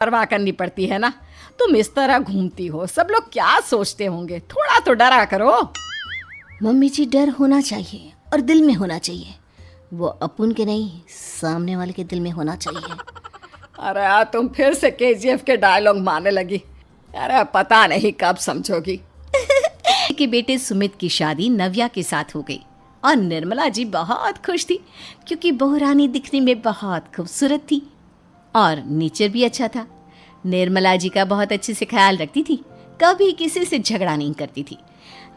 परवाह करनी पड़ती है ना। तुम इस तरह घूमती हो, सब लोग क्या सोचते होंगे, थोड़ा तो डरा करो। मम्मी जी, डर होना चाहिए और दिल में होना चाहिए। वो अपुन के नहीं, सामने वाले के दिल में होना चाहिए। अरे यार, तुम फिर से केजीएफ के डायलॉग मारने लगी। अरे पता नहीं कब समझोगी। के बेटे सुमित की शादी नव्या के साथ हो गई और निर्मला जी बहुत खुश थी क्योंकि बहू रानी दिखने में बहुत खूबसूरत थी और नेचर भी अच्छा था। निर्मला जी का बहुत अच्छे से ख्याल रखती थी, कभी किसी से झगड़ा नहीं करती थी।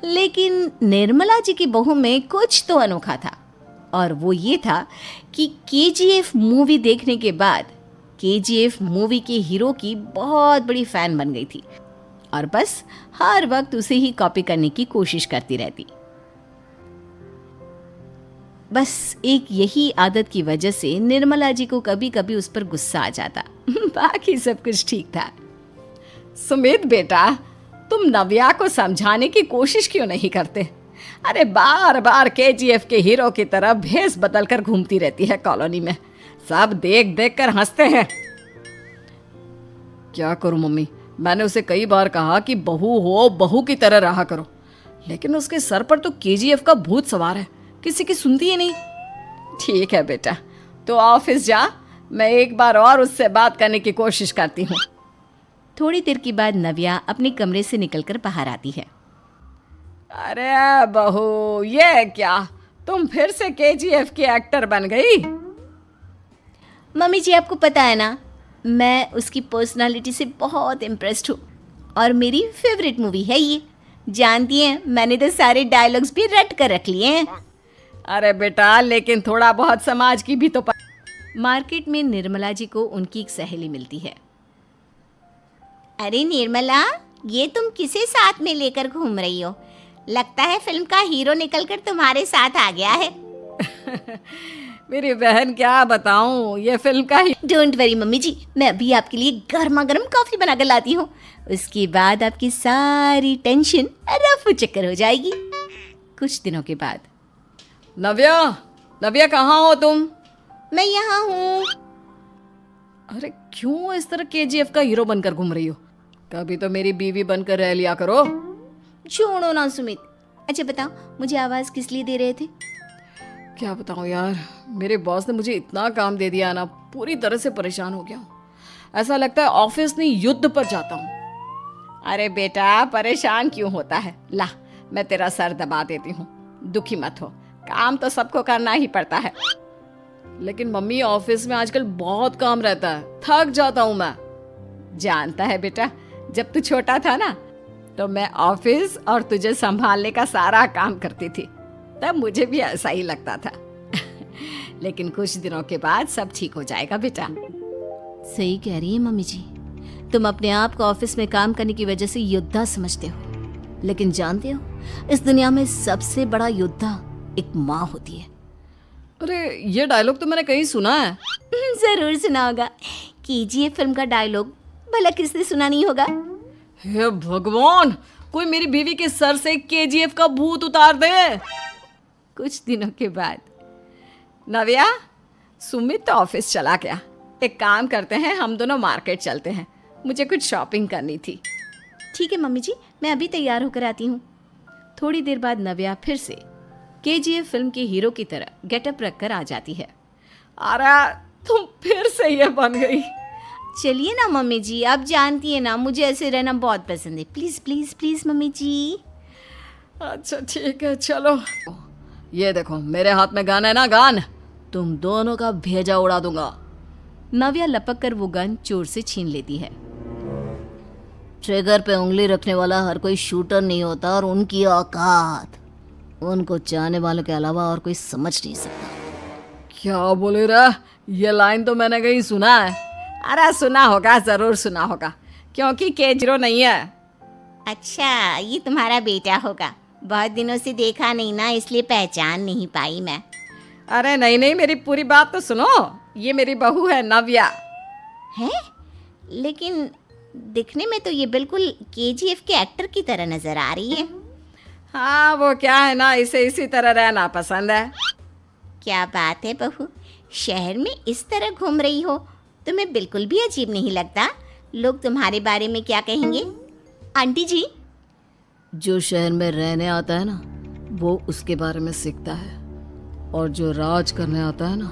लेकिन निर्मला जी की बहू में कुछ तो अनोखा था और वो ये था कि केजीएफ मूवी देखने के बाद केजीएफ मूवी के हीरो की बहुत बड़ी फैन बन गई थी और बस हर वक्त उसे ही कॉपी करने की कोशिश करती रहती। बस एक यही आदत की वजह से निर्मला जी को कभी कभी उस पर गुस्सा आ जाता। बाकी सब कुछ ठीक था। सुमित बेटा, तुम नव्या को समझाने की कोशिश क्यों नहीं करते? अरे बार बार केजीएफ के हीरो की तरह भेस बदल कर घूमती रहती है कॉलोनी में, सब देख देख कर हंसते हैं। क्या करूं मम्मी, मैंने उसे कई बार कहा कि बहू हो, बहू की तरह रहा करो, लेकिन उसके सर पर तो केजीएफ का भूत सवार है, किसी की सुनती ही नहीं। ठीक है बेटा, तो ऑफिस जा, मैं एक बार और उससे बात करने की कोशिश करती हूँ। थोड़ी देर के बाद नव्या अपने कमरे से निकलकर बाहर आती है। अरे बहू, ये क्या, तुम फिर से केजीएफ की एक्टर बन गई? मम्मी जी, आपको पता है ना, मैं उसकी पर्सनालिटी से बहुत इम्प्रेस्ड हूँ और मेरी फेवरेट मूवी है ये। जानती हैं, मैंने तो सारे डायलॉग्स भी रट कर रख लिए हैं। अरे बेटा, लेकिन थोड़ा बहुत समाज की भी तो मार्केट में निर्मला जी को उनकी एक सहेली मिलती है। अरे निर्मला, ये तुम किसे साथ में लेकर घूम रही हो? लगता है फिल्म का हीरो निकलकर तुम्हारे साथ आ गया है। मेरी बहन, क्या बताऊं, ये फिल्म का ही। डोंट वरी मम्मी जी, मैं अभी आपके लिए गर्मा गर्म कॉफी बनाकर लाती हूँ। उसके बाद आपकी सारी टेंशन रफू चक्कर हो जाएगी। कुछ दिनों के बाद। नव्या, नव्या कहाँ हो तुम? मैं यहाँ हूँ। अरे क्यों इस तरह केजीएफ का हीरो बनकर घूम रही हो? कभी तो मेरी बीवी बनकर रह लिया करो। छोड़ो ना सुमित। अच्छा बताओ, मुझे आवाज किस लिए दे रहे थे? क्या बताऊं यार, मेरे बॉस ने मुझे इतना काम दे दिया ना, पूरी तरह से परेशान हो गया हूँ। ऐसा लगता है ऑफिस नहीं, युद्ध पर जाता हूँ। अरे बेटा, परेशान क्यों होता है? ला, मैं तेरा सर दबा देती हूँ, दुखी मत हो, काम तो सबको करना ही पड़ता है। लेकिन मम्मी, ऑफिस में आजकल बहुत काम रहता है, थक जाता हूँ मैं। जानता है बेटा, जब तू छोटा था ना, तो मैं ऑफिस और तुझे संभालने का सारा काम करती थी, तब मुझे भी ऐसा ही लगता था। लेकिन कुछ दिनों के बाद सब ठीक हो जाएगा बेटा। सही कह रही है मम्मी जी, तुम अपने आप को ऑफिस में काम करने की वजह से योद्धा समझते हो, लेकिन जानते हो, इस दुनिया में सबसे बड़ा योद्धा एक माँ होती है। अरे ये डायलॉग तो मैंने कहीं सुना है। जरूर सुना होगा। केजीएफ फिल्म का डायलॉग भला किसने सुना नहीं होगा? हे भगवान, कोई मेरी बीवी के सर से केजीएफ का भूत उतार दे। कुछ दिनों के बाद। नव्या, सुमित तो ऑफिस चला गया, एक काम करते हैं, हम दोनों मार्केट चलते हैं, मुझे कुछ शॉपिंग करनी थी। ठीक है मम्मी जी, मैं अभी तैयार होकर आती हूँ। थोड़ी देर बाद नव्या फिर से केजीएफ फिल्म के हीरो की तरह गेटअप रखकर आ जाती है। अरे तुम फिर से ये बन गई। चलिए ना मम्मी जी, आप जानती है ना, मुझे ऐसे रहना बहुत पसंद है। प्लीज प्लीज प्लीज मम्मी जी। अच्छा ठीक है, चलो। ये देखो, मेरे हाथ में गन है ना, गन, तुम दोनों का भेजा उड़ा दूंगा। नव्या लपक कर वो गन चोर से छीन लेती है। ट्रिगर पे उंगली रखने वाला हर कोई शूटर नहीं होता और उनकी औकात उनको चाहने वालों के अलावा और कोई समझ नहीं सकता। क्या बोले रे? ये लाइन तो मैंने कहीं सुना है। अरे सुना होगा, जरूर सुना होगा, क्योंकि केजीरो नहीं है। अच्छा, ये तुम्हारा बेटा होगा, बहुत दिनों से देखा नहीं ना, इसलिए पहचान नहीं पाई मैं। अरे नहीं नहीं, मेरी पूरी बात तो सुनो, ये मेरी बहू है नव्या। है? लेकिन दिखने में तो ये बिल्कुल केजीएफ के एक्टर की तरह नजर आ रही है। हाँ, वो क्या है ना, इसे इसी तरह रहना पसंद है। क्या बात है बहू, शहर में इस तरह घूम रही हो, तुम्हें बिल्कुल भी अजीब नहीं लगता? लोग तुम्हारे बारे में क्या कहेंगे? आंटी जी, जो शहर में रहने आता है ना, वो उसके बारे में सीखता है, और जो राज करने आता है ना,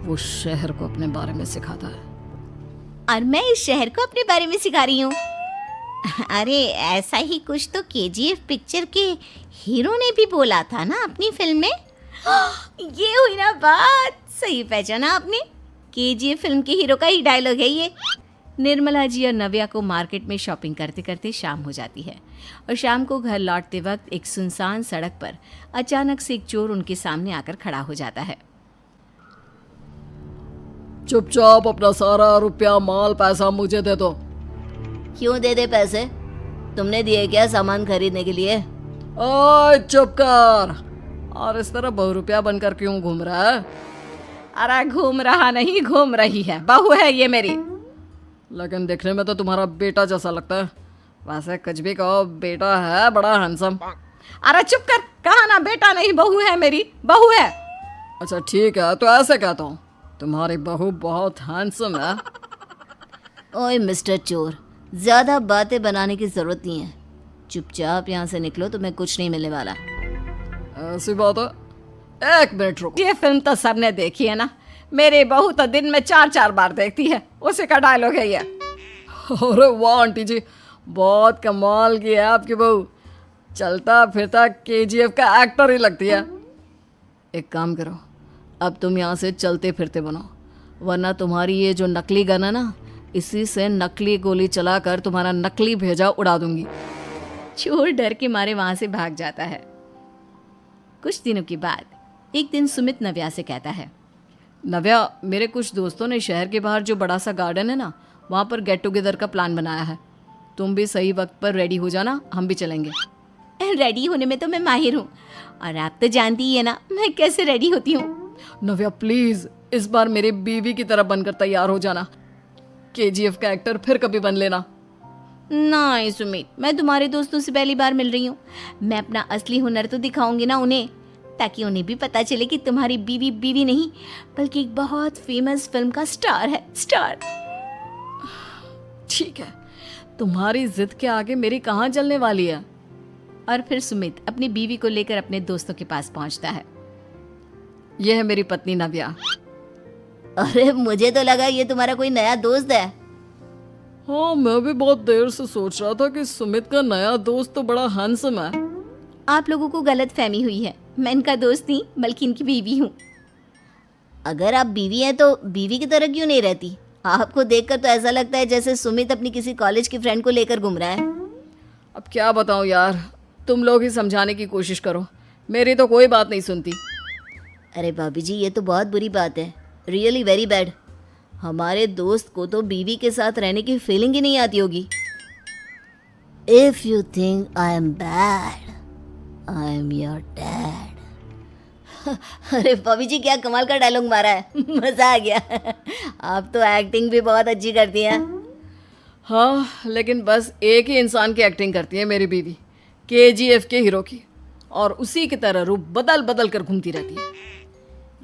वो शहर को अपने बारे में सिखाता है। और मैं इस शहर को अपने बारे में सिखा रही हूँ। अरे ऐसा ही कुछ तो केजीएफ पिक्चर के हीरो ने भी बोला था ना अपनी फिल्म में। ये हुई ना बात, सही पहचाना आपने। केजीएफ फिल्म के हीरो का ही डायलॉग है ये। निर्मला जी और नव्या को मार्केट में शॉपिंग करते करते शाम हो जाती है और शाम को घर लौटते वक्त एक सुनसान सड़क पर अचानक से एक चोर उनके सामने आकर खड़ा हो जाता है। चुपचाप अपना सारा रुपया माल पैसा मुझे दे दो। क्यों दे दे पैसे? तुमने दिए क्या सामान खरीदने के लिए? ओए चुप कर। और इस तरह बहुरुपया बनकर क्यों घूम रहा है? अरे घूम रहा नहीं, घूम रही है, बहू है ये मेरी। लेकिन देखने में तो तुम्हारा बेटा जैसा लगता है। वैसे कुछ भी कहो, बेटा है बड़ा हैंडसम। अरे चुप कर, कहा ना बेटा नहीं, बहू है मेरी, बहू है। अच्छा ठीक है, तो ऐसे कहता हूँ, तुम्हारी बहू बहुत हैंडसम है। ओए मिस्टर चोर, ज्यादा बातें बनाने की जरूरत नहीं है। चुपचाप यहाँ से निकलो, तुम्हें कुछ नहीं मिलने वाला। ऐसी बात है? एक मिनट रुको। ये फिल्म तो सबने देखी है ना, मेरी बहू तो दिन में 4-4 बार देखती है, उसी का डायलॉग है ये। अरे वाह आंटी जी, बहुत कमाल की है आपकी बहू। चलता फिरता केजीएफ का एक्टर ही लगती है। एक काम करो, अब तुम यहाँ से चलते फिरते बनो, वरना तुम्हारी ये जो नकली गन है ना, इसी से नकली गोली चलाकर तुम्हारा नकली भेजा उड़ा दूंगी। चोर डर के मारे वहां से भाग जाता है। कुछ दिनों के बाद एक दिन सुमित नव्या से कहता है, नव्या, मेरे कुछ दोस्तों ने शहर के बाहर जो बड़ा सा गार्डन है ना, वहाँ पर गेट टुगेदर का प्लान बनाया है। तुम भी सही वक्त पर रेडी हो जाना, हम भी चलेंगे। रेडी होने में तो मैं माहिर हूँ, और आप तो जानती ही है ना मैं कैसे रेडी होती हूँ। नव्या प्लीज, इस बार मेरी बीवी की तरह बनकर तैयार हो जाना। केजीएफ का एक्टर फिर कभी बन लेना। नहीं सुमित, मैं तुम्हारे दोस्तों से पहली बार मिल रही हूँ। मैं अपना असली हुनर तो दिखाऊंगी ना उन्हें, ताकि उन्हें भी पता चले कि तुम्हारी बीवी बीवी नहीं बल्कि एक बहुत फेमस फिल्म का स्टार है, स्टार। ठीक है, तुम्हारी जिद के आगे मेरी कहाँ जलने वाली है। और फिर सुमित अपनी बीवी को लेकर अपने दोस्तों के पास पहुंचता है। यह है मेरी पत्नी नव्या। अरे मुझे तो लगा ये तुम्हारा कोई नया दोस्त है। हाँ, मैं भी बहुत देर से सोच रहा था कि सुमित का नया दोस्त तो बड़ा हैंडसम है। आप लोगों को गलत फहमी हुई है, मैं इनका दोस्त नहीं बल्कि इनकी बीवी हूँ। अगर आप बीवी हैं तो बीवी की तरह क्यों नहीं रहती? आपको देखकर तो ऐसा लगता है जैसे सुमित अपनी किसी कॉलेज की फ्रेंड को लेकर घूम रहा है। अब क्या बताऊं यार, तुम लोग ही समझाने की कोशिश करो, मेरी तो कोई बात नहीं सुनती। अरे भाभी जी, ये तो बहुत बुरी बात है, रियली वेरी बैड। हमारे दोस्त को तो बीवी के साथ रहने की फीलिंग ही नहीं आती होगी। If you think I am bad, I am your dad. अरे भाभी जी, क्या कमाल का डायलॉग मारा है, मजा आ गया। आप तो एक्टिंग भी बहुत अच्छी करती हैं। हाँ, लेकिन बस एक ही इंसान की एक्टिंग करती है मेरी बीवी, केजीएफ के हीरो की, और उसी की तरह रूप बदल बदल कर घूमती रहती है।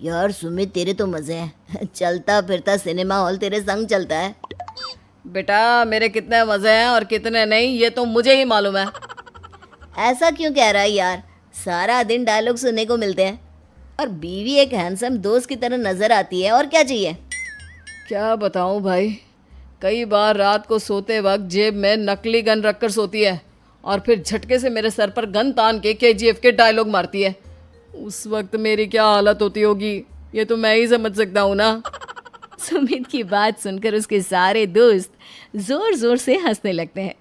यार सुमित, तेरे तो मजे हैं, चलता फिरता सिनेमा हॉल तेरे संग चलता है। बेटा, मेरे कितने मजे हैं और कितने नहीं, ये तो मुझे ही मालूम है। ऐसा क्यों कह रहा है यार, सारा दिन डायलॉग सुनने को मिलते हैं, और बीवी एक हैंडसम दोस्त की तरह नजर आती है, और क्या चाहिए? क्या बताऊं भाई, कई बार रात को सोते वक्त जेब में नकली गन रखकर सोती है, और फिर झटके से मेरे सर पर गन तान के केजीएफ के डायलॉग मारती है। उस वक्त मेरी क्या हालत होती होगी, ये तो मैं ही समझ सकता हूँ ना। सुमित की बात सुनकर उसके सारे दोस्त जोर जोर से हंसने लगते हैं।